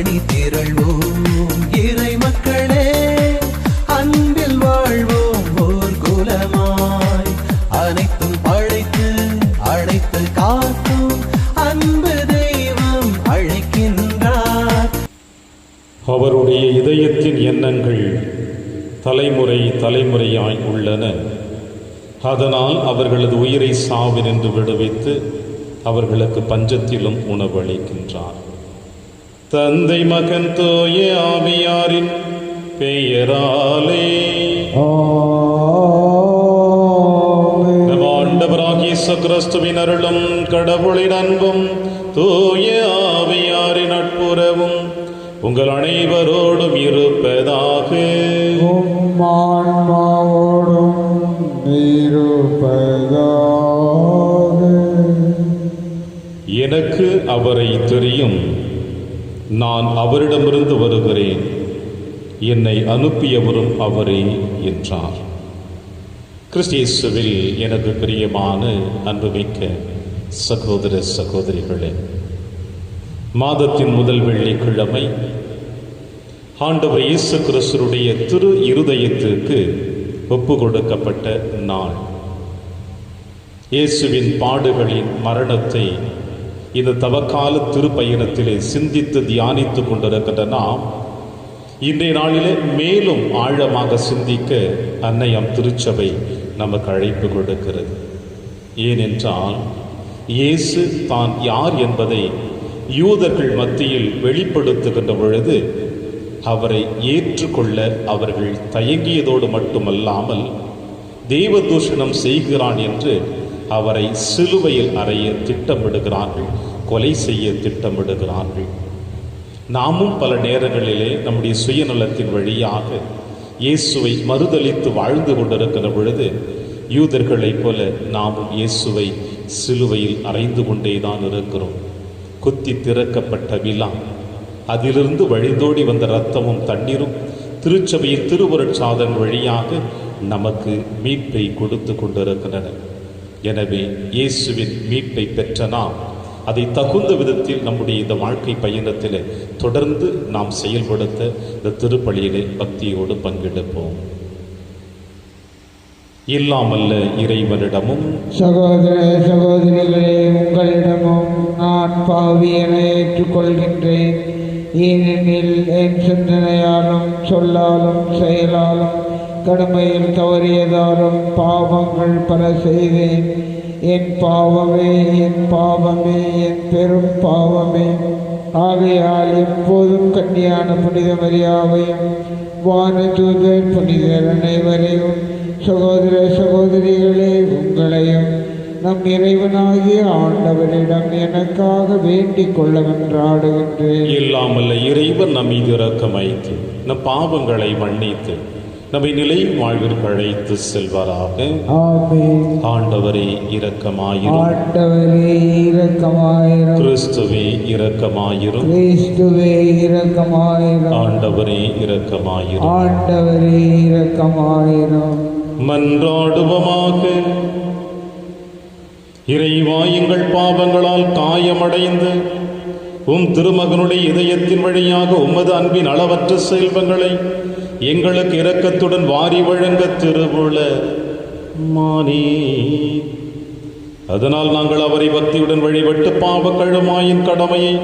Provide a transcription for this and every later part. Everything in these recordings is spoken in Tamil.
அணி திரள்வோம் இறை மக்களே, அன்பில் வாழ்வோம் ஓர் குலமாய். அனைத்தும் படைத்து அழைத்து காக்கும் அன்பு தெய்வம் அழைக்கின்றார். அவருடைய இதயத்தின் எண்ணங்கள் தலைமுறை தலைமுறையாய் உள்ளன. அதனால் அவர்களது உயிரை சாவினின்று விடுவித்து அவர்களுக்கு பஞ்சத்திலும் உணவளிக்கின்றார். தந்தை மகன் தூய ஆவியாரின் பெயராலே ஆண்டவராகிய இயேசு கிறிஸ்துவின் அருளும் கடவுளின் அன்பும் தூய ஆவியாரின் நட்புறவும் உங்கள் அனைவரோடும் இருப்பதாக. எனக்கு அவரை தெரியும், நான் அவரிடமிருந்து வருகிறேன், என்னை அனுப்பியவரும் அவரே என்றார். கிறிஸ்து இயேசுவில் எனக்கு பிரியமான அன்புமிக்க சகோதர சகோதரிகளே, மாதத்தின் முதல் வெள்ளிக்கிழமை ஆண்டவர் இயேசு கிறிஸ்துவுடைய திரு இருதயத்திற்கு ஒப்பு கொடுக்கப்பட்ட நாள். இயேசுவின் பாடுகளின் மரணத்தை இந்த தவக்கால திருப்பயணத்திலே சிந்தித்து தியானித்து கொண்டிருக்கின்ற நாம் இன்றைய நாளிலே மேலும் ஆழமாக சிந்திக்க அன்னையாம் திருச்சபை நமக்கு அழைப்பு கொடுக்கிறது. ஏனென்றால் இயேசு தான் யார் என்பதை யூதர்கள் மத்தியில் வெளிப்படுத்துகின்ற பொழுது அவரை ஏற்றுக்கொள்ள அவர்கள் தயங்கியதோடு மட்டுமல்லாமல் தேவதூஷணம் செய்கிறான் என்று அவரை சிலுவையில் அறைய திட்டமிடுகிறார்கள், கொலை செய்ய திட்டமிடுகிறார்கள். நாமும் பல நேரங்களிலே நம்முடைய சுயநலத்தின் வழியாக இயேசுவை மறுதலித்து வாழ்ந்து கொண்டிருக்கிற பொழுது யூதர்களைப் போல நாமும் இயேசுவை சிலுவையில் அறைந்து கொண்டேதான் இருக்கிறோம். குத்தி திறக்கப்பட்ட விழா, அதிலிருந்து வழிந்தோடி வந்த இரத்தமும் தண்ணீரும் திருச்சபையின் திருவருட்சாதன் வழியாக நமக்கு மீட்பை கொடுத்து கொண்டிருக்கின்றன. எனவே இயேசுவின் மீட்பை பெற்ற நாம் அதை தகுந்த விதத்தில் நம்முடைய இந்த வாழ்க்கை பயணத்தில் தொடர்ந்து நாம் செயல்படுத்த இந்த திருப்பலியிலே பக்தியோடு பங்கெடுப்போம். இல்லாமல்ல இறைவனிடமும் சகோதர சகோதரிகளே, உங்களிடமும் நான் பாவியனை ஏற்றுக்கொள்கின்றேன். ஏனெனில் என் சிந்தனையாலும் சொல்லாலும் செயலாலும் கடமையில் தவறியதாலும் பாவங்கள் பல செய்தேன். என் பாவமே, என் பாவமே, என் பெரும் பாவமே. ஆகையால் எப்போதும் கன்னியான புனித மரியாவையும் வானதூதர் புனிதர் அனைவரையும் சகோதர சகோதரிகளே உங்களையும் நம் இறைவனாகிய ஆண்டவரிடம் எனக்காக வேண்டிக் கொள்ளவென்றாடுகின்றேன். இல்லாமல்ல இறைவன் நம் மீது இரக்கமாய்த்து நம் பாவங்களை மன்னித்து நம்மை நிலை வாழ்விற்கு அழைத்து செல்வாராக. ஆமென். ஆண்டவரே இரக்கமாயிரும். ஆண்டவரே இரக்கமாயிரும். கிறிஸ்துவே இரக்கமாயிரும். கிறிஸ்துவே இரக்கமாயிரும். ஆண்டவரே இரக்கமாயிரும். ஆண்டவரே இரக்கமாயிரும். மன்றாடுவமாக. இறைவா, எங்கள் பாவங்களால் காயமடைந்து உம் திருமகனுடைய இதயத்தின் வழியாக உமது அன்பின் அளவற்ற செல்வங்களை எங்களுக்கு இரக்கத்துடன் வாரி வழங்க திருவுள மானே. அதனால் நாங்கள் அவரை பக்தியுடன் வழிபட்டு பாவ கழுமாயின் கடமையை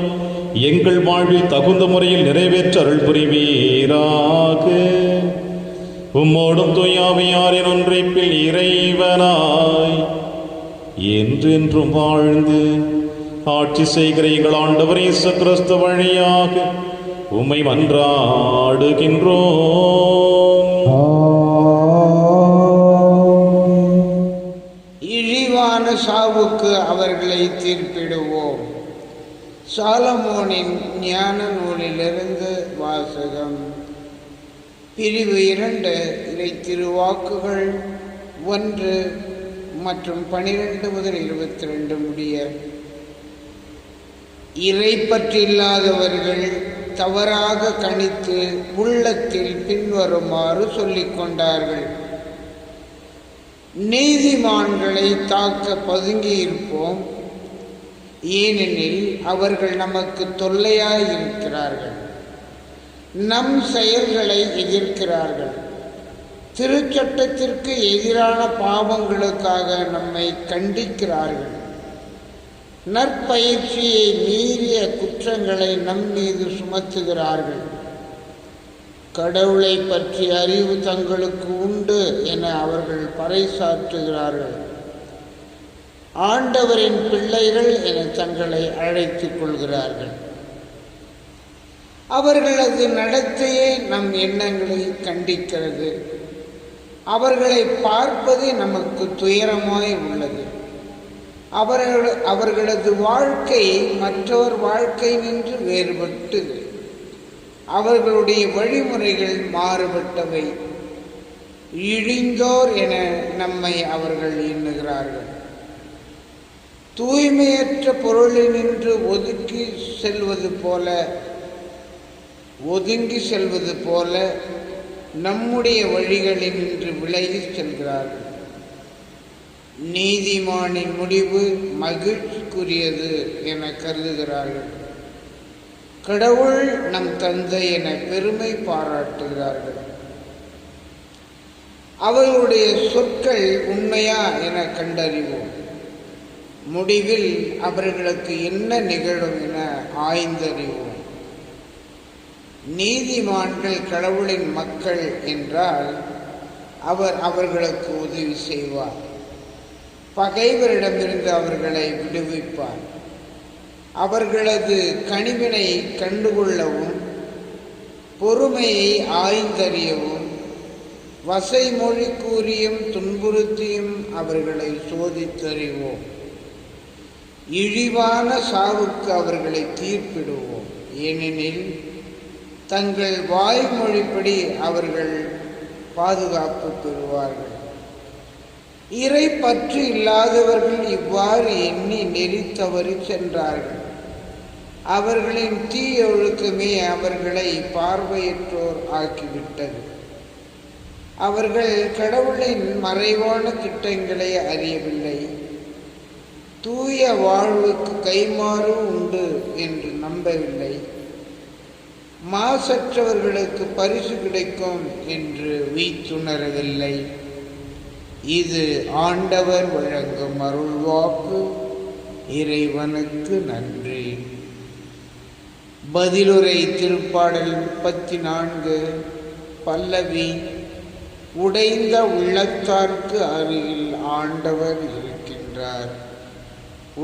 எங்கள் வாழ்வில் தகுந்த முறையில் நிறைவேற்ற அருள் புரிவீராக. உம்மோடும் தூயாவியாரின் ஒன்றைப்பில் இறைவனாய் என்றென்றும் வாழ்ந்து ஆட்சி செய்கிற எங்கள் ஆண்டவர் இயேசு கிறிஸ்து வழியாக உம்மை மன்றாடுகின்றோம். இழிவான சாவுக்கு அவர்களை தீர்ப்பிடுவோம். சாலமோனின் ஞான நூலிலிருந்து வாசகம். பிரிவு 2 இறை திருவாக்குகள் 1 மற்றும் 12 முதல் 22 முடிய. இறை பற்றில்லாதவர்கள் தவறாக கணித்து உள்ளத்தில் பின்வருமாறு சொல்லிக் கொண்டார்கள்: நீதிமான்களை தாக்க பதுங்கியிருப்போம், ஏனெனில் அவர்கள் நமக்கு தொல்லையாயிருக்கிறார்கள். நம் செயல்களை எதிர்க்கிறார்கள். திருச்சட்டத்திற்கு எதிரான பாவங்களுக்காக நம்மை கண்டிக்கிறார்கள். நற்பயிற்சியை மீறிய குற்றங்களை நம் மீது சுமத்துகிறார்கள். கடவுளை பற்றி அறிவு தங்களுக்கு உண்டு என அவர்கள் பறைசாற்றுகிறார்கள். ஆண்டவரின் பிள்ளைகள் என தங்களை அழைத்துக் கொள்கிறார்கள். அவர்களது நடத்தையே நம் எண்ணங்களை கண்டிக்கிறது. அவர்களை பார்ப்பது நமக்கு துயரமாய் உள்ளது. அவர்களது வாழ்க்கை மற்றவர் வாழ்க்கை நின்று வேறுபட்டது. அவர்களுடைய வழிமுறைகள் மாறுபட்டவை. இழிந்தோர் என நம்மை அவர்கள் எண்ணுகிறார்கள். தூய்மையற்ற பொருளினின்று ஒதுங்கி செல்வது போல நம்முடைய வழிகளினின்று விலகி செல்கிறார்கள். நீதிமானின் முடிவு மகிழ்ச்சிக்குரியது என கருதுகிறார்கள். கடவுள் நம் தந்தை என பெருமை பாராட்டுகிறார்கள். அவர்களுடைய சொற்கள் உண்மையா என கண்டறிவோம். முடிவில் அவர்களுக்கு என்ன நிகழும் என ஆய்ந்தறிவோம். நீதிமான்கள் கடவுளின் மக்கள் என்றால் அவர் அவர்களுக்கு உதவி செய்வார். பகைவரிடமிருந்து அவர்களை விடுவிப்பார். அவர்களது கனிவினை கண்டுகொள்ளவும் பொறுமையை ஆய்ந்தறியவும் வசைமொழி கூறியும் துன்புறுத்தியும் அவர்களை சோதித்தறிவோம். இழிவான சாவுக்கு அவர்களை தீர்ப்பிடுவோம். ஏனெனில் தங்கள் வாய்மொழிப்படி அவர்கள் பாதுகாப்பு பெறுவார்கள். இறை பற்று இல்லாதவர்கள் இவ்வாறு எண்ணி நெறி தவறி சென்றார்கள். அவர்களின் தீய ஒழுக்கமே அவர்களை பார்வையற்றோர் ஆக்கிவிட்டது. அவர்கள் கடவுளின் மறைவான திட்டங்களை அறியவில்லை. தூய வாழ்வுக்கு கைமாறு உண்டு என்று நம்பவில்லை. மாசற்றவர்களுக்கு பரிசு கிடைக்கும் என்று வீத்துணரவில்லை. இது ஆண்டவர் வழங்கும் அருள்வாக்கு. இறைவனுக்கு நன்றி. பதிலுரை திருப்பாடல் 34 பல்லவி. உடைந்த உள்ளத்தார்க்கு அருகில் ஆண்டவர் இருக்கின்றார்.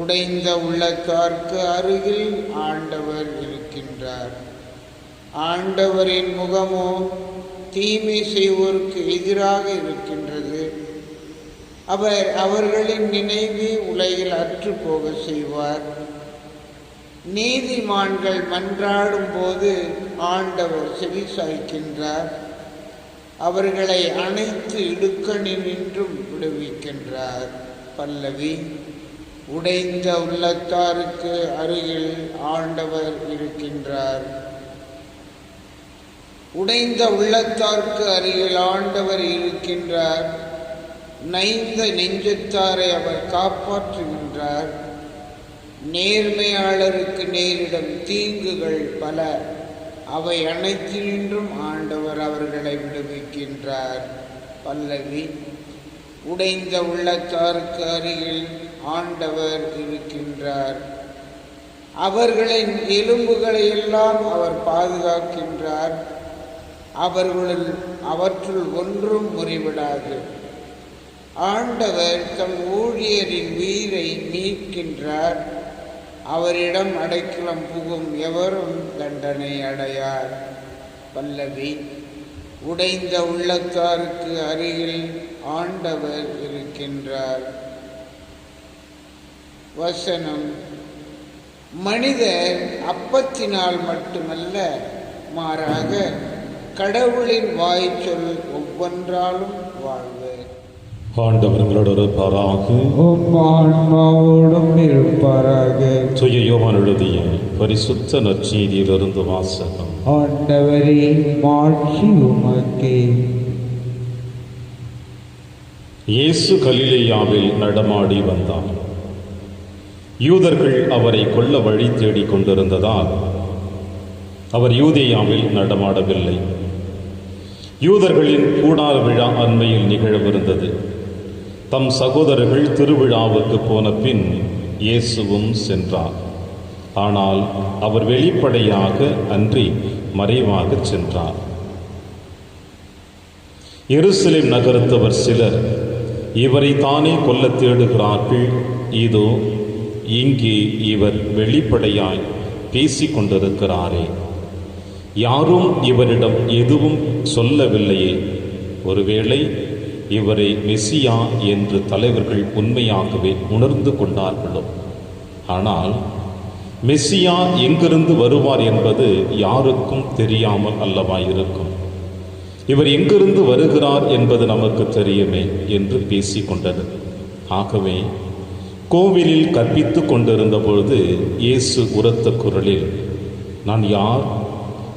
உடைந்த உள்ளத்தார்க்கு அருகில் ஆண்டவர் இருக்கின்றார். ஆண்டவரின் முகமோ தீமை செய்வோருக்கு எதிராக இருக்கின்றது. அவர் அவர்களின் நினைவு உலகில் அற்றுப்போக செய்வார். நீதிமான்கள் மன்றாடும் போது ஆண்டவர் செவிசாய்க்கின்றார். அவர்களை அனைத்து இடுக்கணினின்றும் விடுவிக்கின்றார். பல்லவி. உடைந்த உள்ளத்தாருக்கு அருகில் ஆண்டவர் இருக்கின்றார். உடைந்த உள்ளத்தார்க்கு அருகில் ஆண்டவர் இருக்கின்றார். நைந்த நெஞ்சத்தாரை அவர் காப்பாற்றுகின்றார். நேர்மையாளருக்கு நேரிடும் தீங்குகள் பல. அவை அனைத்தினின்றும் ஆண்டவர் அவர்களை விடுவிக்கின்றார். பல்லவி. உடைந்த உள்ளத்தாருக்கு அருகில் ஆண்டவர் இருக்கின்றார். அவர்களின் எலும்புகளை எல்லாம் அவர் பாதுகாக்கின்றார். அவற்றுள் ஒன்றும் முறிவிடாது. ஆண்டவர் தம் ஊழியரின் உயிரை மீட்கின்றார். அவரிடம் அடைக்கலம் புகும் எவரும் தண்டனை அடையார். பல்லவி. உடைந்த உள்ளத்தாருக்கு அருகில் ஆண்டவர் இருக்கின்றார். வசனம். மனிதர் அப்பத்தினால் மட்டுமல்ல, மாறாக கடவுளின் வாய்ச்சொல் ஒவ்வொன்றாலும் வாழ்வர். ஆண்டவர் உங்களோடு இருப்பாராக. ஆன்மாவோடும் இருப்பாராக. தூய யோவான் எழுதிய பரிசுத்த நற்செய்தியிலிருந்து வாசகம். ஆண்டவரே, மாட்சி உமக்கே. இயேசு கலிலேயாவில் நடமாடி வந்தார். யூதர்கள் அவரை கொல்ல வழி தேடிக் கொண்டிருந்ததால் அவர் யூதேயாவில் நடமாடவில்லை. யூதர்களின் கூடார விழா அண்மையில் நிகழவிருந்தது. தம் சகோதரர்கள் திருவிழாவுக்கு போன பின் இயேசுவும் சென்றார். ஆனால் அவர் வெளிப்படையாக அன்றி மறைவாக சென்றார். எருசலேம் நகரத்தவர் சிலர் இவரை தானே கொல்ல தேடுகிறார்கள், இதோ இங்கே இவர் வெளிப்படையாய் பேசிக் கொண்டிருக்கிறாரே, யாரும் இவரிடம் எதுவும் சொல்லவில்லையே, ஒருவேளை இவரை மெசியா என்று தலைவர்கள் உண்மையாகவே உணர்ந்து கொண்டார்களோ. ஆனால் மெசியா எங்கிருந்து வருவார் என்பது யாருக்கும் தெரியாமல் அல்லவா இருக்கும். இவர் எங்கிருந்து வருகிறார் என்பது நமக்கு தெரியுமே என்று பேசிக்கொண்டனர். ஆகவே கோவிலில் கற்பித்து கொண்டிருந்த பொழுது இயேசு உரத்த குரலில், நான் யார்,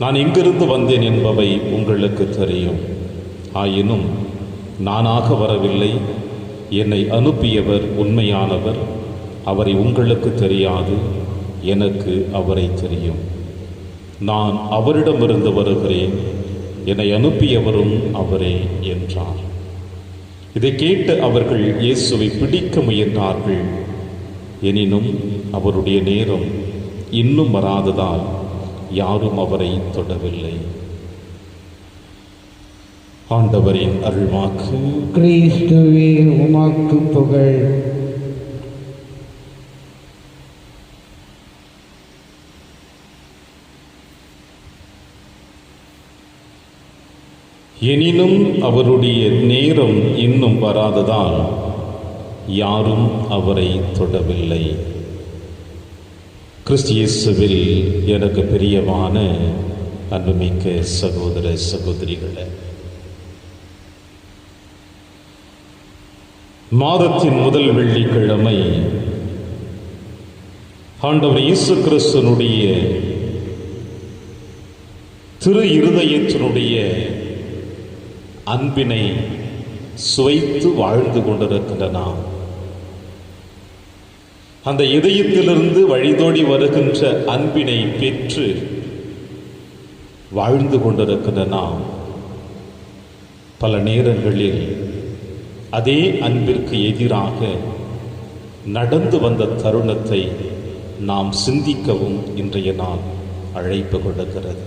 நான் எங்கிருந்து வந்தேன் என்பவை உங்களுக்கு தெரியும். ஆயினும் நானாக வரவில்லை, என்னை அனுப்பியவர் உண்மையானவர். அவரை உங்களுக்கு தெரியாது, எனக்கு அவரை தெரியும். நான் அவரிடமிருந்து வருகிறேன், என்னை அனுப்பியவரும் அவரே என்றார். இதை கேட்டு அவர்கள் இயேசுவை பிடிக்க முயன்றார்கள். எனினும் அவருடைய நேரம் இன்னும் வராததால் யாரும் அவரை தொடவில்லை. ஆண்டவரின் அருள்வாக்கு. கிறிஸ்துவே உமக்கு புகழ். எனினும் அவருடைய நேரம் இன்னும் வராததால் யாரும் அவரை தொடவில்லை. கிறிஸ்து இயேசுவில் எனக்கு பிரியமான அன்புமிக்க சகோதர சகோதரிகளே, மாதத்தின் முதல் வெள்ளிக்கிழமை ஆண்டவர் இயேசு கிறிஸ்துனுடைய திரு இருதயத்தினுடைய அன்பினை சுவைத்து வாழ்ந்து கொண்டிருக்கின்றன. அந்த இதயத்திலிருந்து வழிதோடி வருகின்ற அன்பினை பெற்று வாழ்ந்து கொண்டிருக்கின்றன. பல நேரங்களில் அதே அன்பிற்கு எதிராக நடந்து வந்த தருணத்தை நாம் சிந்திக்கவும் இன்றைய நாள் அழைப்பு கொடுக்கிறது.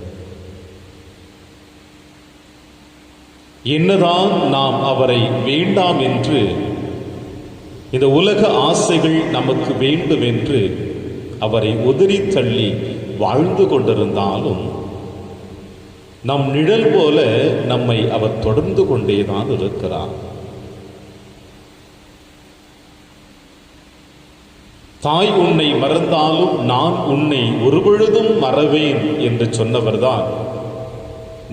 என்னதான் நாம் அவரை வேண்டாம் என்று, இந்த உலக ஆசைகள் நமக்கு வேண்டும் என்று அவரை உதறி தள்ளி வாழ்ந்து கொண்டிருந்தாலும் நம் நிழல் போல நம்மை அவர் தொடர்ந்து கொண்டேதான் இருக்கிறார். தாய் உன்னை மறந்தாலும் நான் உன்னை ஒருபொழுதும் மறவேன் என்று சொன்னவர்தான்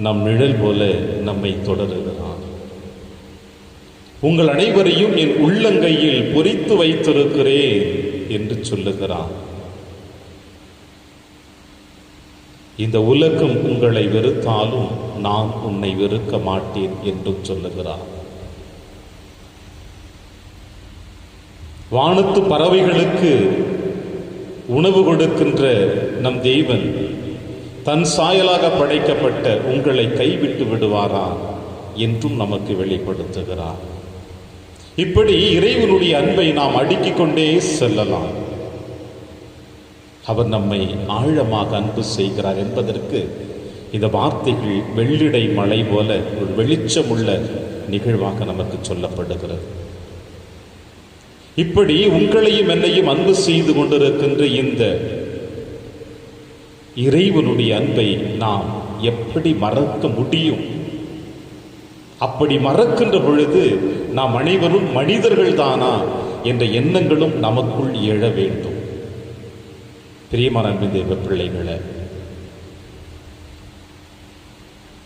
நம் நிழல் போல நம்மை தொடருகிறார். உங்கள் அனைவரையும் என் உள்ளங்கையில் பொறித்து வைத்திருக்கிறேன் என்று சொல்லுகிறார். இந்த உலகம் உங்களை வெறுத்தாலும் நான் உன்னை வெறுக்க மாட்டேன் என்றும் சொல்லுகிறார். வானத்து பறவைகளுக்கு உணவு கொடுக்கின்ற நம் தேவன் தன் சாயலாக படைக்கப்பட்ட உங்களை கைவிட்டு விடுவாரா என்றும் நமக்கு வெளிப்படுத்துகிறார். இப்படி இறைவனுடைய அன்பை நாம் அடுக்கிக் கொண்டே செல்லலாம். அவர் நம்மை ஆழமாக அன்பு செய்கிறார் என்பதற்கு இந்த வார்த்தைகள் வெள்ளிடை மலை போல ஒரு வெளிச்சமுள்ள நிகழ்வாக நமக்கு சொல்லப்படுகிறது. இப்படி உங்களையும் என்னையும் அன்பு செய்து கொண்டிருக்கின்ற இந்த இறைவனுடைய அன்பை நாம் எப்படி மறக்க முடியும்? அப்படி மறக்கின்ற பொழுது நாம் அனைவரும் மனிதர்கள் தானா என்ற எண்ணங்களும் நமக்குள் எழ வேண்டும். பிரியமான தேவ பிள்ளைகளே,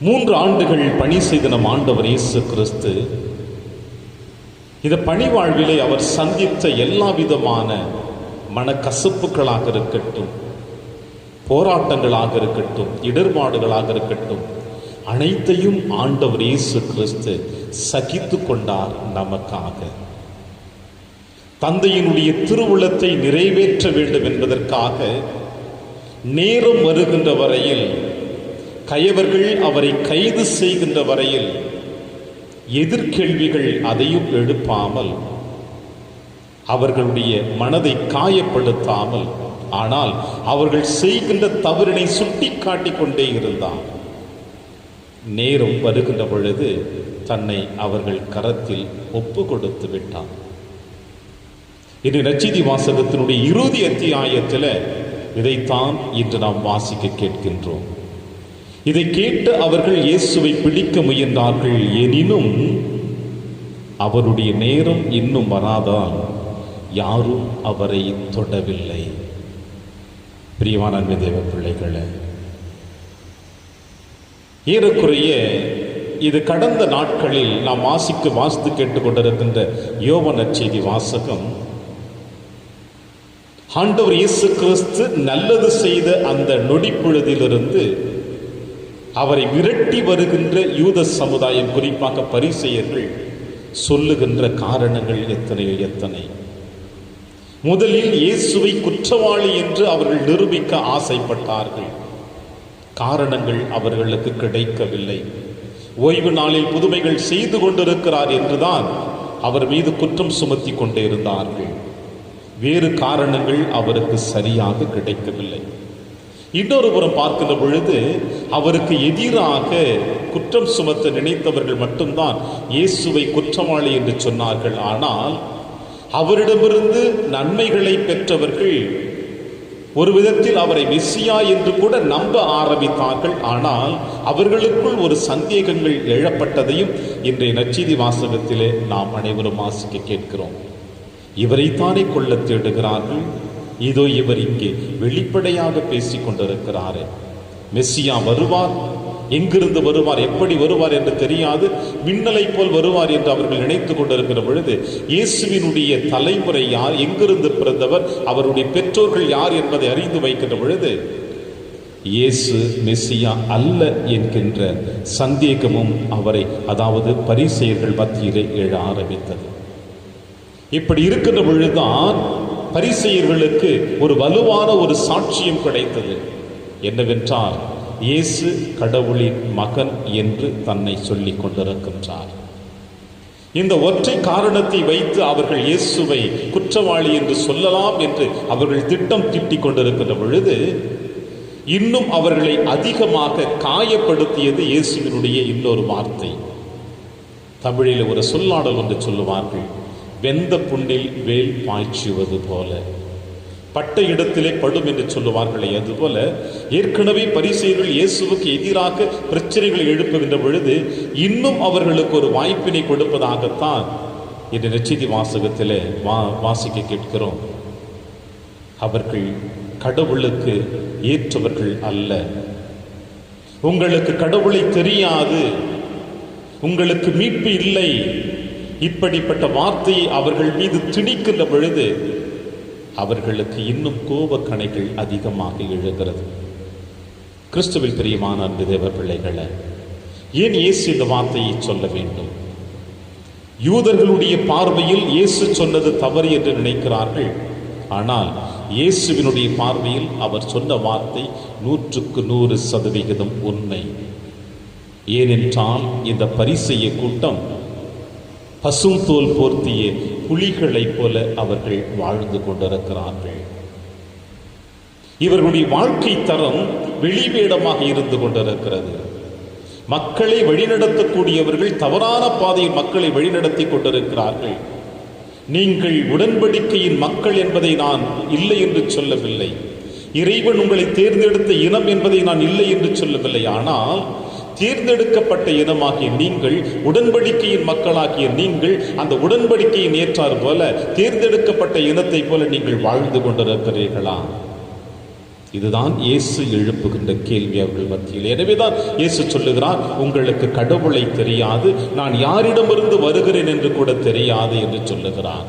3 ஆண்டுகள் பணி செய்த நம் ஆண்டவர் இயேசு கிறிஸ்து இந்த பணி வாழ்விலே அவர் சந்தித்த எல்லா விதமான மனக்கசப்புகளாக இருக்கட்டும், போராட்டங்களாக இருக்கட்டும், இடர்பாடுகளாக இருக்கட்டும், அனைத்தையும் ஆண்டவர் இயேசு கிறிஸ்து சகித்து கொண்டார் நமக்காக. தந்தையினுடைய திருவுளத்தை நிறைவேற்ற வேண்டும் என்பதற்காக நேரம் வருகின்ற வரையில் கயவர்கள் அவரை கைது செய்கின்ற வரையில் எதிர்கேள்விகள் அதையும் எழுப்பாமல், அவர்களுடைய மனதை காயப்படுத்தாமல், ஆனால் அவர்கள் செய்கின்ற தவறினை சுட்டி காட்டிக் கொண்டே இருந்தார். நேரம் வருகின்ற பொழுது தன்னை அவர்கள் கரத்தில் ஒப்பு கொடுத்து விட்டார். இது நற்செய்தி வாசகத்தினுடைய இறுதி அத்தியாயத்தில் இதைத்தான் இன்று நாம் வாசிக்க கேட்கின்றோம். இதை கேட்டு அவர்கள் இயேசுவை பிடிக்க முயன்றார்கள். எனினும் அவருடைய நேரம் இன்னும் வராதால் யாரும் அவரை தொடவில்லை. பிரியமான அன்பு தேவ பிள்ளைகளே, ஏறக்குறைய இது கடந்த நாட்களில் நாம் வாசித்து கேட்டுக்கொண்டிருக்கின்ற யோவான் நற்செய்தி வாசகம் ஆண்டவர் இயேசு கிறிஸ்து நல்லது செய்த அந்த நொடிப்பொழுதிலிருந்து அவரை விரட்டி வருகின்ற யூத சமுதாயம், குறிப்பாக பரிசேயர்கள் சொல்லுகின்ற காரணங்கள் எத்தனை. முதலில் இயேசுவை குற்றவாளி என்று அவர்கள் நிரூபிக்க ஆசைப்பட்டார்கள். காரணங்கள் அவர்களுக்கு கிடைக்கவில்லை. ஓய்வு நாளில் புதுமைகள் செய்து கொண்டிருக்கிறார் என்றுதான் அவர் மீது குற்றம் சுமத்தி கொண்டே இருந்தார்கள். வேறு காரணங்கள் அவருக்கு சரியாக கிடைக்கவில்லை. இன்னொரு புறம் பார்க்கின்ற பொழுது அவருக்கு எதிராக குற்றம் சுமத்த நினைத்தவர்கள் மட்டும்தான் இயேசுவை குற்றவாளி என்று சொன்னார்கள். ஆனால் அவரிடமிருந்து நன்மைகளை பெற்றவர்கள் ஒரு விதத்தில் அவரை மெசியா என்று கூட நம்ப ஆரம்பித்தார்கள். ஆனால் அவர்களுக்குள் ஒரு சந்தேகங்கள் எழப்பட்டதையும் இன்றைய நற்செய்தி வாசகத்திலே நாம் அனைவரும் வாசிக்க கேட்கிறோம். இவரைத்தானே கொள்ள தேடுகிறார்கள், இதோ இவர் இங்கே வெளிப்படையாக பேசிக் கொண்டிருக்கிறாரே, மெசியா வருவார், எங்கிருந்து வருவார், எப்படி வருவார் என்று தெரியாது, மின்னலை போல் வருவார் என்று அவர்கள் நினைத்து கொண்டிருக்கிற பொழுது இயேசுவினுடைய தலைமுறை யார், எங்கிருந்து பிறந்தவர், அவருடைய பெற்றோர்கள் யார் என்பதை அறிந்து வைக்கின்ற பொழுது இயேசு மெசியா அல்ல என்கின்ற சந்தேகமும் அவரை, அதாவது பரிசேயர்கள் மத்தியிலே எழ ஆரம்பித்தது. இப்படி இருக்கின்ற பொழுதுதான் பரிசேயர்களுக்கு ஒரு வலுவான ஒரு சாட்சியம் கிடைத்தது. என்னவென்றால் இயேசு கடவுளின் மகன் என்று தன்னை சொல்லிக் கொண்டிருக்கின்றார். இந்த ஒற்றை காரணத்தை வைத்து அவர்கள் இயேசுவை குற்றவாளி என்று சொல்லலாம் என்று அவர்கள் திட்டம் தீட்டிக் கொண்டிருக்கின்ற பொழுது இன்னும் அவர்களை அதிகமாக காயப்படுத்தியது இயேசுவினுடைய இன்னொரு வார்த்தை. தமிழில் ஒரு சொல்லாடல் ஒன்று சொல்லுவார்கள், வெந்த புண்ணில் வேல் பாய்ச்சுவது போல, பட்ட இடத்திலே படும் என்று சொல்லுவார்களே, அதுபோல ஏற்கனவே பரிசேயர்கள் இயேசுவுக்கு எதிராக பிரச்சனைகளை எழுப்புகின்ற பொழுது இன்னும் அவர்களுக்கு ஒரு வாய்ப்பினை கொடுப்பதாகத்தான் இந்த நற்செய்தி வாசகத்திலே வாசிக்க கேட்கிறோம். அவர்கள் கடவுளுக்கு ஏற்றவர்கள் அல்ல, உங்களுக்கு கடவுளை தெரியாது, உங்களுக்கு மீட்பு இல்லை, இப்படிப்பட்ட வார்த்தையை அவர்கள் மீது திணிக்கின்ற பொழுது அவர்களுக்கு இன்னும் கோபக்கணைகள் அதிகமாக எழுகிறது. கிறிஸ்துவில் பிரியமான அன்பு தேவ பிள்ளைகளே, ஏன் இயேசு இந்த வார்த்தையை சொல்ல வேண்டும்? யூதர்களுடைய பார்வையில் இயேசு சொன்னது தவறு என்று நினைக்கிறார்கள். ஆனால் இயேசுவினுடைய பார்வையில் அவர் சொன்ன வார்த்தை 100% உண்மை. ஏனென்றால் இந்த பரிசேய கூட்டம் பசும் தோல் போர்த்திய புலிகளைப் போல அவர்கள் வாழ்ந்து கொண்டிருக்கிறார்கள். இவர்களுடைய வாழ்க்கை தரம் வெளிவேடமாக இருந்து கொண்டிருக்கிறது. மக்களை வழிநடத்தக்கூடியவர்கள் தவறான பாதையில் மக்களை வழிநடத்தி கொண்டிருக்கிறார்கள். நீங்கள் உடன்படிக்கையின் மக்கள் என்பதை நான் இல்லை என்று சொல்லவில்லை, இறைவன் உங்களை தேர்ந்தெடுத்த இனம் என்பதை நான் இல்லை என்று சொல்லவில்லை. ஆனால் தேர்ந்தெடுக்கப்பட்ட இனமாகிய நீங்கள், உடன்படிக்கையின் மக்களாகிய நீங்கள் அந்த உடன்படிக்கையின் ஏற்றார் போல தேர்ந்தெடுக்கப்பட்ட இனத்தை போல நீங்கள் வாழ்ந்து கொண்டிருக்கிறீர்களா? இதுதான் இயேசு எழுப்புகின்ற கேள்வி அவர்கள் மத்தியில். எனவேதான் இயேசு சொல்லுகிறார், உங்களுக்கு கடவுளை தெரியாது, நான் யாரிடமிருந்து வருகிறேன் என்று கூட தெரியாது என்று சொல்லுகிறார்.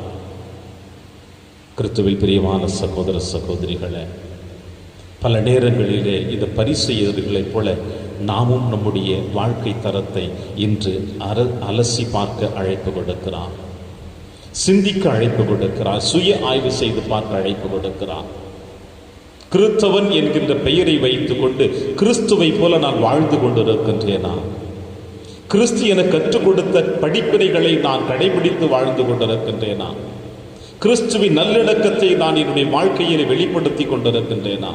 கிறிஸ்துவில் பிரியமான சகோதர சகோதரிகளே, பல நேரங்களிலே இந்த பரிசேயர்களைப் போல நாமும் நம்முடைய வாழ்க்கை தரத்தை இன்று அலசி பார்க்க அழைப்பு கொடுக்கிறார், சிந்திக்க அழைப்பு கொடுக்கிறார், சுய ஆய்வு செய்து பார்க்க அழைப்பு கொடுக்கிறார். கிறிஸ்தவன் என்கின்ற பெயரை வைத்துக் கொண்டு கிறிஸ்துவை போல நான் வாழ்ந்து கொண்டிருக்கின்றேனா? கிறிஸ்து என கற்றுக் கொடுத்த படிப்பினைகளை நான் கடைபிடித்து வாழ்ந்து கொண்டிருக்கின்றேனா? கிறிஸ்துவின் நல்லிணக்கத்தை நான் என்னுடைய வாழ்க்கையில் வெளிப்படுத்தி கொண்டிருக்கின்றேனா?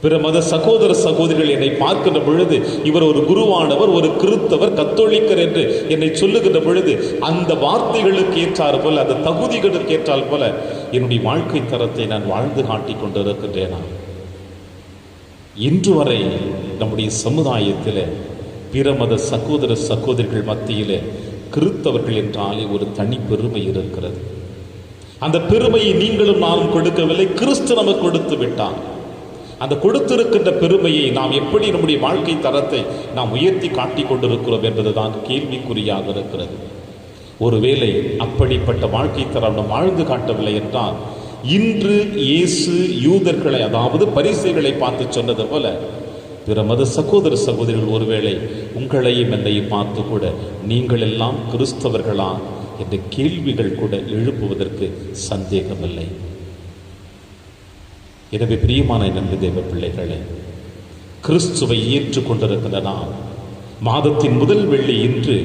பிற மத சகோதர சகோதரிகள் என்னை பார்க்கின்ற பொழுது இவர் ஒரு குருவானவர், ஒரு கிறிஸ்தவர், கத்தோலிக்கர் என்று என்னை சொல்லுகின்ற பொழுது அந்த வார்த்தைகளுக்கு ஏற்றார் போல, அந்த தகுதிகளுக்கு ஏற்றால் போல என்னுடைய வாழ்க்கை தரத்தை நான் வாழ்ந்து காட்டிக் கொண்டிருக்கின்றேனா? இன்று வரை நம்முடைய சமுதாயத்தில் பிற மத சகோதர சகோதரிகள் மத்தியில் கிறிஸ்தவர்கள் என்றாலே ஒரு தனி பெருமை இருக்கிறது. அந்த பெருமையை நீங்களும் நானும் கொடுக்கவில்லை, கிறிஸ்து நமக்கு கொடுத்து விட்டார். அந்த கொடுத்திருக்கின்ற பெருமையை நாம் எப்படி நம்முடைய வாழ்க்கை தரத்தை நாம் உயர்த்தி காட்டிக் கொண்டிருக்கிறோம் என்பதுதான் கேள்விக்குறியாக இருக்கிறது. ஒருவேளை அப்படிப்பட்ட வாழ்க்கை தரம் நாம் வாழ்ந்து காட்டவில்லை என்றால், இன்று இயேசு யூதர்களை, அதாவது பரிசேயர்களை பார்த்து சொன்னது போல பிற மத சகோதர சகோதரிகள் ஒருவேளை உங்களையும் என்னையும் பார்த்து கூட நீங்கள் எல்லாம் கிறிஸ்தவர்களா என்ற கேள்விகள் கூட எழுப்புவதற்கு சந்தேகமில்லை. எனவே பிரியமான நன்றி தேவ பிள்ளைகளே, கிறிஸ்துவை ஏற்றுக்கொண்டிருக்கின்ற நாம் மாதத்தின் முதல் வெள்ளி இன்று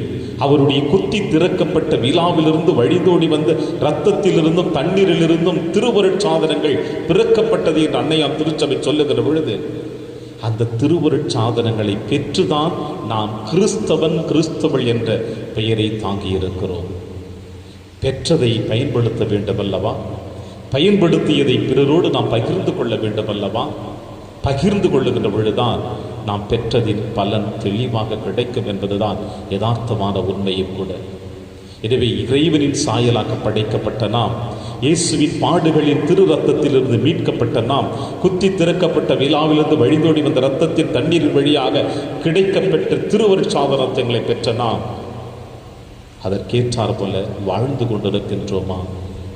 அவருடைய குத்தி திறக்கப்பட்ட விழாவிலிருந்து வழிந்தோடி வந்த இரத்தத்திலிருந்தும் தண்ணீரிலிருந்தும் திருவருட்சாதனங்கள் பிறக்கப்பட்டது என்று அன்னையாம் திருச்சபை சொல்லுகிற பொழுது அந்த திருவருட்சாதனங்களை பெற்றுதான் நாம் கிறிஸ்தவன் கிறிஸ்தவள் என்ற பெயரை தாங்கியிருக்கிறோம். பெற்றதை பயன்படுத்த வேண்டும் அல்லவா? பயன்படுத்தியதை பிறரோடு நாம் பகிர்ந்து கொள்ள வேண்டும் அல்லவா? பகிர்ந்து கொள்ளுகின்ற பொழுதுதான் நாம் பெற்றதின் பலன் தெளிவாக கிடைக்கும் என்பதுதான் யதார்த்தமான உண்மையும் கூட. எனவே இறைவனின் சாயலாக படைக்கப்பட்ட நாம், இயேசுவின் பாடுகளின் திரு ரத்தத்திலிருந்து மீட்கப்பட்ட நாம், குத்தி திறக்கப்பட்ட விழாவிலிருந்து வழிந்தோடி வந்த இரத்தத்தின் தண்ணீரின் வழியாக கிடைக்கப்பெற்ற திருவருட்சாதனங்களை பெற்ற நாம் அதற்கேற்றார் போல வாழ்ந்து கொண்டிருக்கின்றோமா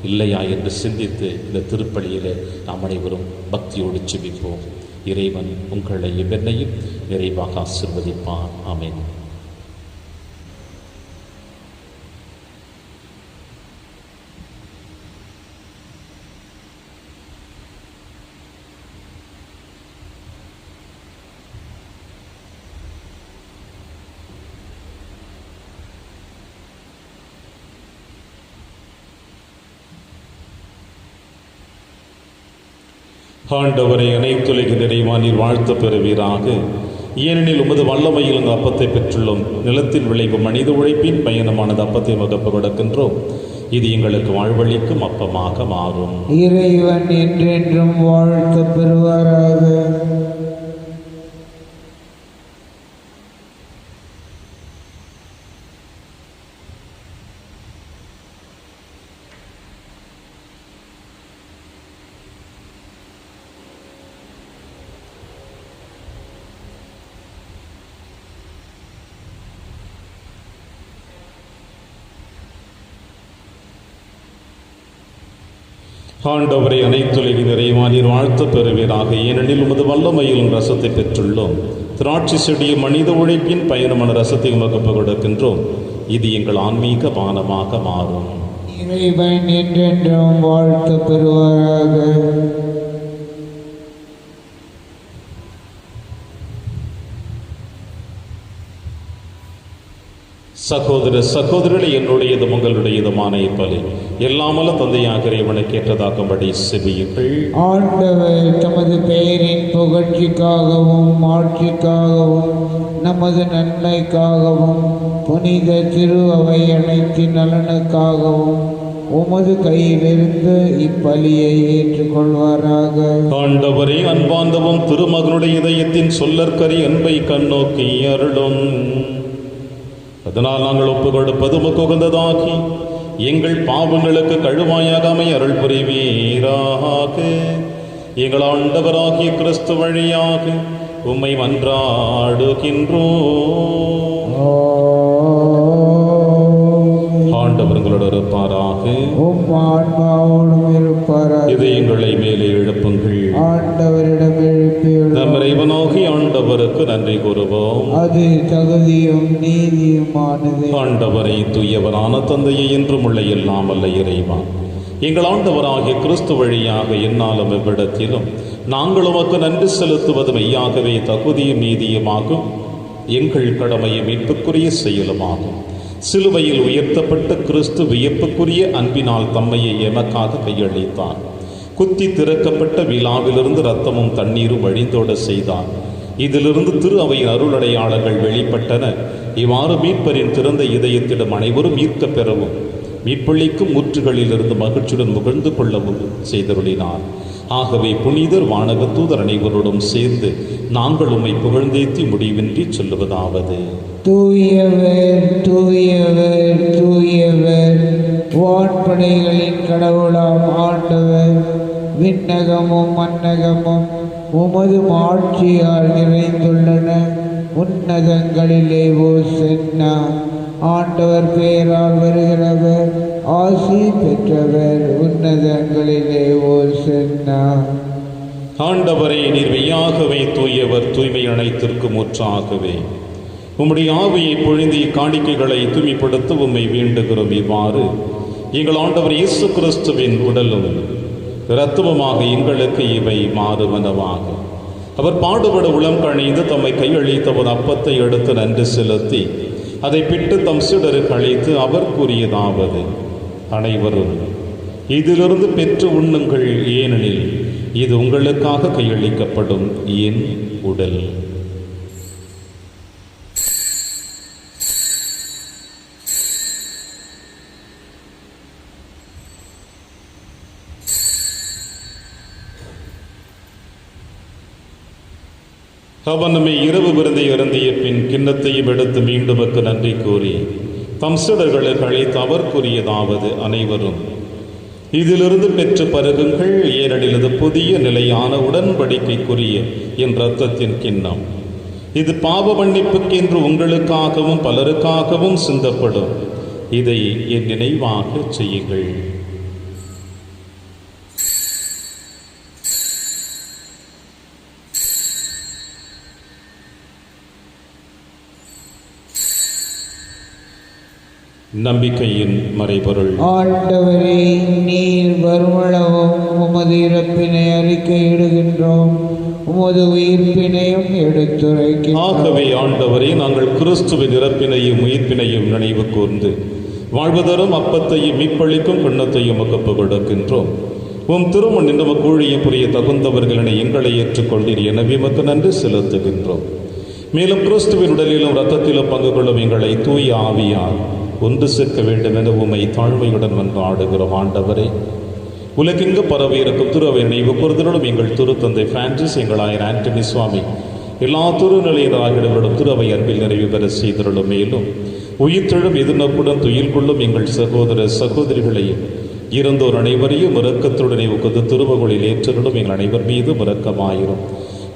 இல்லையா என்று சிந்தித்து இந்த திருப்பலியிலே நாம் அனைவரும் பக்தியோடு செபிப்போம். இறைவன் உங்களை என்னையும் நிறைவாக ஆசீர்வதிப்பார். ஆமென். ஆண்டவரை அனைத்துலகின் இறைவா, நீர் வாழ்த்து பெறுவீராக. ஏனெனில் உமது வல்லமையில் அந்த அப்பத்தை பெற்றுள்ளோம். நிலத்தில் விளைவு மனித உழைப்பின் பயணமானது அப்பத்தை மகப்பு கொடுக்கின்றோம். இது எங்களுக்கு வாழ்வழிக்கும் அப்பமாக மாறும். இறைவன் என்றென்றும் வாழ்த்து பெறுவாராக. ஆண்டவரை அனைத்துலகின் இறைவா, நீர் வாழ்த்து பெறுவீராக. ஏனெனில் உமது வல்லமையிலும் ரசத்தை பெற்றுள்ளோம். திராட்சை செடிய மனித உழைப்பின் பயணமான ரசத்தை உமக்கு கொடுக்கின்றோம். இது எங்கள் ஆன்மீக பானமாக மாறும். இறைவன் என்றென்றும் வாழ்த்து பெறுவாராக. சகோதர சகோதரர்களே, என்னுடையதும் உங்களுடையதுமான இப்பலி எல்லாமல்ல தந்தையாக இறைவனுக்கு ஏற்றதாகும்படி செபியுங்கள். ஆண்டவர் தமது பெயரின் புகழ்ச்சிக்காகவும் ஆட்சிக்காகவும் நமது நன்மைக்காகவும் புனித திரு அவை அனைத்தின் நலனுக்காகவும் உமது கையிலிருந்து இப்பலியை ஏற்றுக்கொள்வாராக. ஆண்டவரே, அன்பாந்தவும் திருமகனுடைய இதயத்தின் சொல்லற்கரி அன்பை கண்ணோக்கி அருளும். அதனால் நாங்கள் ஒப்புக் கொடுப்பது உமக்கு உகந்ததாகி எங்கள் பாவங்களுக்கு கழுவாயாகாமை அருள் புரிவீராக. எங்கள் ஆண்டவராகிய கிறிஸ்து வழியாக உம்மை மன்றாடுகின்றோம். ஆண்டவர் உங்களோடு இருப்பாராக. ஆன்மாவோடும் இருப்பாராக. இதயங்களை மேலே எழுப்புங்கள். ஆண்டவரிடம் எழுப்பியுள்ளோம். நம் இறைவனாகி ஆண்டவருக்கு நன்றி கூறுவோம். அது தகுதியும் நீதியுமானது. ஆண்டவரை, தூயவரான தந்தையை என்றும் உள்ள எல்லாம் வல்ல இறைவா, எங்கள் ஆண்டவராகிய கிறிஸ்து வழியாக என்னாலும் எவ்விடத்திலும் நாங்கள் உமக்கு நன்றி செலுத்துவது மெய்யாகவே தகுதியும் நீதியுமாகும், எங்கள் கடமையும் மீட்புக்குரிய செயலுமாகும். சிலுவையில் உயர்த்தப்பட்ட கிறிஸ்து வியப்புக்குரிய அன்பினால் தம்மையை எமக்காக கையளித்தார். குத்தி திறக்கப்பட்ட விழாவிலிருந்து இரத்தமும் தண்ணீரும் வழிந்தோட செய்தார். இதிலிருந்து திரு அவையின் அருளடையாளர்கள் வெளிப்பட்டன. இவ்வாறு மீட்பரின் திறந்த இதயத்திடம் அனைவரும் ஈர்க்க பெறவும் மீட்பளிக்கும் ஊற்றுகளிலிருந்து மகிழ்ச்சியுடன் முகழ்ந்து கொள்ளவும் செய்தருளினார். ஆகவே புனிதர் வானக தூதர் அனைவரோடும் சேர்ந்து நாங்கள் உம்மை புகழ்ந்தேத்தி முடிவின்றி சொல்லுவதாவது: தூயவர் தூயவர் தூயவர், வான்படைகளின் கடவுளாம் ஆண்டவர், விண்ணகமும் மன்னகமும் உமது ஆட்சியால் நிறைந்துள்ளன. உன்னதங்களிலே ஓசன்னா. ஆண்டவர் பெயரால் வருகிறவர் ஆசி பெற்றவர். உன்னதங்களிலே ஓசன்னா. ஆண்டவரே, நீர் மெய்யாகவே தூயவர், தூய்மை அனைத்திற்கும் ஊற்றாகவே. உம்முடைய ஆவியை பொழிந்து காணிக்கைகளை தூய்மைப்படுத்த உம்மை வேண்டுகிறோம். இவ்வாறு எங்கள் ஆண்டவர் இயேசு கிறிஸ்துவின் உடலும் இரத்தமுமாக எங்களுக்கு இவை மாறுவனவாக. அவர் பாடுபட உளம் கணிந்து தம்மை கையளித்தவர் அப்பத்தை எடுத்து நன்றி செலுத்தி அதை பிட்டு தம் சீடருக்கு அளித்து அவர் கூறியதாவது: அனைவரும் இதிலிருந்து பெற்று உண்ணுங்கள், ஏனெனில் இது உங்களுக்காக கையளிக்கப்படும் என் உடல். அவனுமே இரவு விருந்தை அருந்திய பின் கிண்ணத்தையும் எடுத்து மீண்டும் நன்றி கூறி தம் சீடர்களுக்கு அழைத்து அவர் கூறியதாவது: அனைவரும் இதிலிருந்து பெற்று பருகுங்கள், ஏனெனில் இது புதிய நிலையான உடன்படிக்கைக்குரிய என் இரத்தத்தின் கிண்ணம். இது பாவ மன்னிப்புக்கென்று உங்களுக்காகவும் பலருக்காகவும் சிந்தப்படும். இதை என் நினைவாக செய்யுங்கள். நம்பிக்கையின் மறைபொருள். ஆண்டவரே, நீர் வருமளவும் உமது இறப்பினை அறிக்கையிடுகின்றோம், உமது உயிர்ப்பினையும் எடுத்துரைக்கின்றோம். ஆகவே ஆண்டவரே, நாங்கள் கிறிஸ்துவின் இறப்பினையும் உயிர்ப்பினையும் நினைவு கூர்ந்து வாழ்வதரும் அப்பத்தையும் மீட்பளிக்கும் கிண்ணத்தையும் உமக்கு கொடுக்கின்றோம். உம் திருமண் நின்று கூழியை புரிய தகுந்தவர்களினை எங்களை ஏற்றுக்கொண்டீர், எனவே உமக்கு நன்றி செலுத்துகின்றோம். மேலும் கிறிஸ்துவின் உடலிலும் இரத்தத்திலும் பங்கு கொள்ளும் எங்களை தூய ஆவியார் ஒன்று சேர்க்க வேண்டும் என உம்மை தாழ்மையுடன் மன்றாடுகிறோம். ஆண்டவரே, உலகெங்கு பரவி இருக்கும் துறவை நினைவு கூர்தலும் எங்கள் திருத்தந்தை பிரான்சிஸ், எங்கள் ஆயர் ஆண்டனி சுவாமி, எல்லா துறநிலையராகிடவரிடம் துறவை அன்பில் நிறைவு பெற செய்தருளும். மேலும் உயிர்த்தெழும் எதிர்நோக்குடன் துயில் கொள்ளும் எங்கள் சகோதர சகோதரிகளையும் இறந்தோர் அனைவரையும் இரக்கத்துடன் நினைவு திருவகளில் ஏற்றருளும். எங்கள் அனைவர் மீது இரக்கமாயிரும்.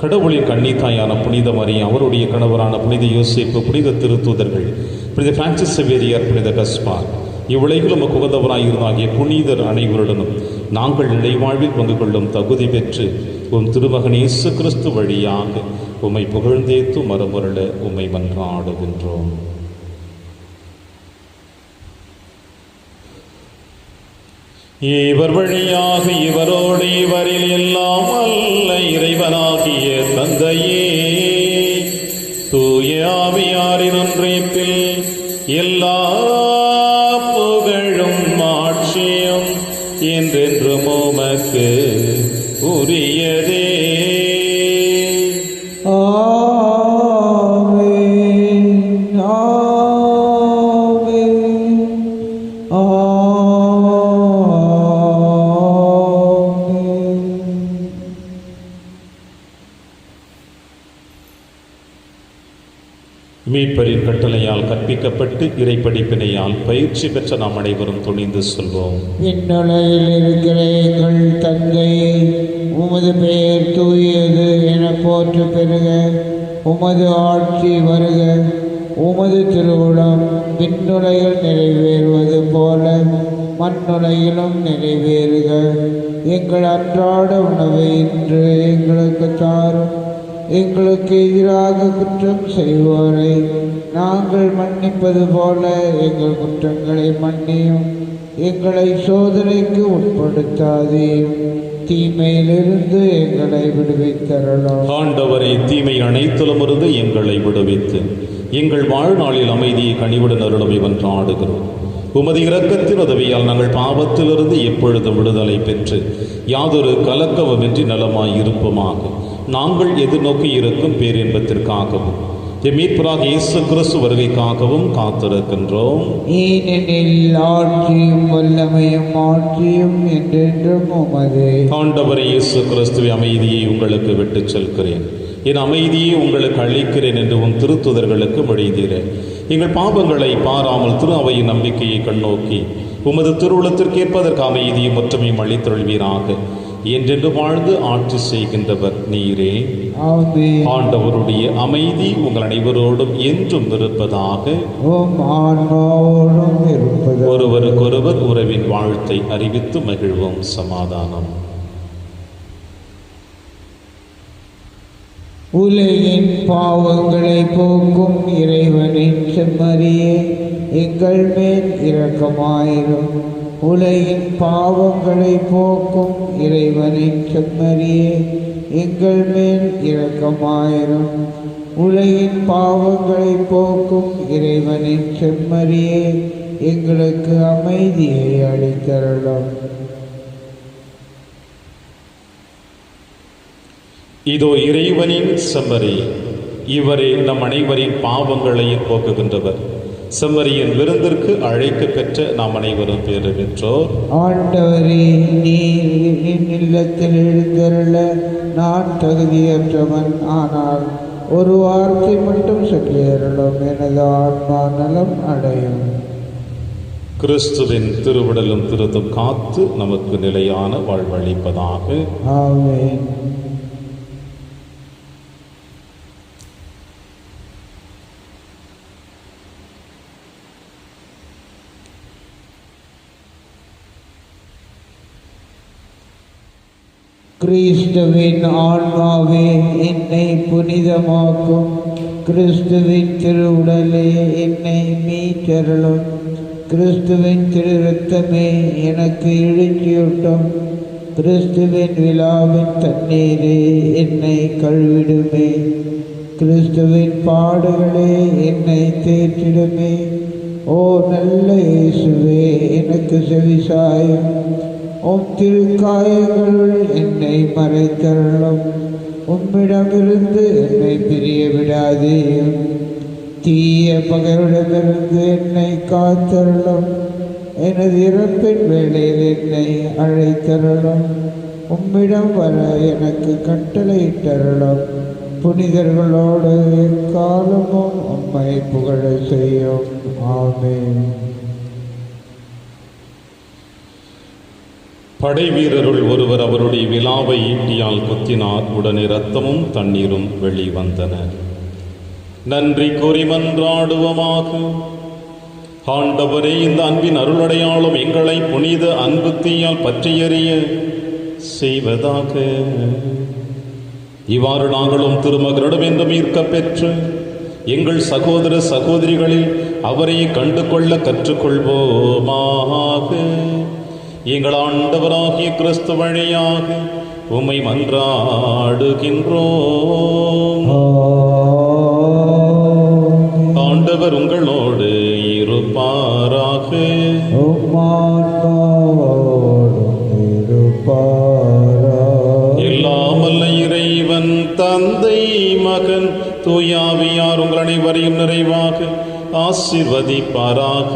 கடவுளின் கன்னித்தாயான புனித மரியா, அவருடைய கணவரான புனித யோசேப்பு, புனித திருத்தூதர்கள், புனித பிரான்சிஸ் சேவியர், புனித கஸ்பார், இவ்வுலகிலும் உகந்தவராயிருந்தாகிய புனிதர் அனைவருடனும் நாங்கள் நிலைவாழ்வில் பங்கு கொள்ளும் தகுதி பெற்று உம் திருமகன் இயேசு கிறிஸ்து வழியாக உம்மை புகழ்ந்தேத்து மரமுரள உம்மை மன்றாடுகின்றோம். இவர் வழியாக இவரோடு இவரில் எல்லாம் அல்ல இறைவனாகிய தந்தையே, தூய ஆவியாரின் ஒன்றிப்பில் எல்லா புகழும் ஆட்சியும் என்றென்றும் உமக்கு உரியதே. மீட்பரின் கட்டளையால் கற்பிக்கப்பட்டு இறைப்படிப்பினையால் பயிற்சி பெற்ற நாம் அனைவரும் துணிந்து சொல்வோம். விண்ணுலகில் இருக்கிற எங்கள் தந்தையே, உமது பெயர் தூயது என போற்று பெறுக. உமது ஆட்சி வருக. உமது திருவுளம் விண்ணுலகில் நிறைவேறுவது போல மண்ணுலகிலும் நிறைவேறுக. எங்கள் அன்றாட உணவை இன்று எங்களுக்கு தாரும். எங்களுக்கு எதிராக குற்றம் செய்வோரை நாங்கள் மன்னிப்பது போல எங்கள் குற்றங்களை மன்னியும். எங்களை சோதனைக்கு உட்படுத்தாதேயும், தீமையிலிருந்து எங்களை விடுவித்தரலாம். ஆண்டவரே, தீமை அனைத்திலும் இருந்து எங்களை விடுவித்து எங்கள் வாழ்நாளில் அமைதியை கனிவுடன் அருளமை வென்றாடுகிறோம். உமது இரக்கத்தின் உதவியால் நாங்கள் பாவத்திலிருந்து எப்பொழுதும் விடுதலை பெற்று யாதொரு கலக்கமுமின்றி நலமாய் இருப்போமாக. நாங்கள் எதிர்நோக்கி இருக்கும் பேரின்பத்திற்காகவும் மீட்பராக இயேசு கிறிஸ்து வருகைக்காகவும் காத்திருக்கின்றோம். ஏனெனில் ஆட்சியும் வல்லமையும் ஆட்சியும் என்றென்றும் உமதே. ஆண்டவரே இயேசு கிறிஸ்துவின் அமைதியை உங்களுக்கு விட்டுச் செல்கிறேன், என் அமைதியை உங்களுக்கு அளிக்கிறேன் என்று உன் திருத்துதர்களுக்கு மொழிந்தீரேன். எங்கள் பாவங்களை பாராமல் திரு அவையின் நம்பிக்கையை கண்ணோக்கி உமது திருவுளத்திற்கேற்பதற்கு அமைதியும் ஒற்றுமையும் அளித்தொள்வீராக. என்றென்று வாழ்ந்து ஆட்சி செய்கின்றவர் நீரே. ஆண்டவருடைய அமைதி உங்கள் அனைவரோடும் என்றும் இருப்பதாக. ஒருவருக்கொருவர் உறவின் வாழ்த்தை அறிவித்து மகிழ்வோம். சமாதானம். உலகின் பாவங்களை போக்கும் இறைவனின் செம்மறியே, எங்கள் மேல் இரக்கமாயிரும். உலகின் பாவங்களை போக்கும் இறைவனின் செம்மறியே, எங்கள் மேல் இரக்கமாயிரும். உலகின் பாவங்களை போக்கும் இறைவனின் செம்மறியே, எங்களுக்கு அமைதியை அளித்தருளும். இதோ இறைவனின் செம்மறி, இவரே நம் அனைவரின் பாவங்களையும் போக்குகின்றவர். செம்மறியின் விருந்திற்கு அழைக்க பெற்ற நாம் அனைவரும் பேறு பெற்றோர். ஆண்டவரே, நீர் இல்லத்தில் எழுந்தருள நான் தகுதியற்றவன். ஆனால் ஒரு வார்த்தை மட்டும் சொல்லியருளும், எனது ஆன்மா நலம் அடையும். கிறிஸ்துவின் திருவுடலும் திருத்தும் காத்து நமக்கு நிலையான வாழ்வளிப்பதாக. ஆமென். கிறிஸ்துவின் ஆன்மாவே என்னை புனிதமாக்கும். கிறிஸ்துவின் திருவுடலே என்னை மீட்டருளும். கிறிஸ்துவின் திரு இரத்தமே எனக்கு எழுச்சியூட்டும். கிறிஸ்துவின் விழாவின் தண்ணீரே என்னை கழுவிடுமே. கிறிஸ்துவின் பாடுகளே என்னை தேற்றிடுமே. ஓ நல்ல இயேசுவே, எனக்கு செவிசாயும். உம் திருக்காயங்களுள் என்னை மறைத்தருளும். உம்மிடமிருந்து என்னை பிரிய விடாதேயும். தீய பகைவரிடமிருந்து என்னை காத்தருளும். எனது இறப்பின் வேளையில் என்னை அழைத்தருளும். உம்மிடம் வர எனக்கு கட்டளையிட்டருளும். புனிதர்களோடு எக்காலமும் உம்மை புகழ செய்யும். ஆமென். படை வீரருள் ஒருவர் அவருடைய விலாவை ஈட்டியால் குத்தினார். உடனே இரத்தமும் தண்ணீரும் வெளிவந்தன. நன்றி கூறி மன்றாடுவோமாக. ஆண்டவரே, இந்த அன்பின் அருளடையாளம் எங்களை புனித அன்பு தீயால் பற்றியறிய செய்வதாக. இவ்வாறு நாங்களும் திருமகனிடம் என்றும் ஈர்க்க பெற்று எங்கள் சகோதர சகோதரிகளில் அவரை கண்டு கொள்ள கற்றுக்கொள்வோமாக. எங்கள் ஆண்டவராகிய கிறிஸ்து வழியாக உம்மை மன்றாடுகின்றோம். ஆண்டவர் உங்களோடு இருப்பாராக. எல்லாம் வல்ல இறைவன் தந்தை, மகன், தூயாவியார் உங்கள் அனைவரையும் நிறைவாக ஆசீர்வதிப்பாராக.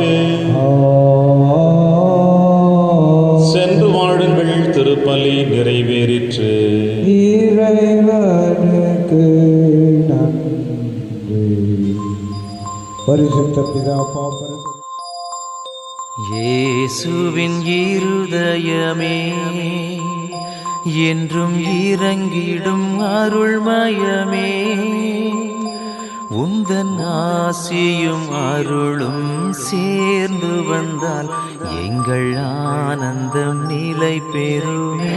சென்று வாழுங்கள். திருப்பலி நிறைவேறிற்று. இறைவனுக்கு நன்றி. பரிசுத்த பிதா இயேசுவின் இருதயமே என்றும் இறங்கிடும் அருள்மயமே, உந்தன் ஆசியும் அருளும் சேர்ந்து வந்தால் எங்கள் ஆனந்தம் நிலை பெறுமே.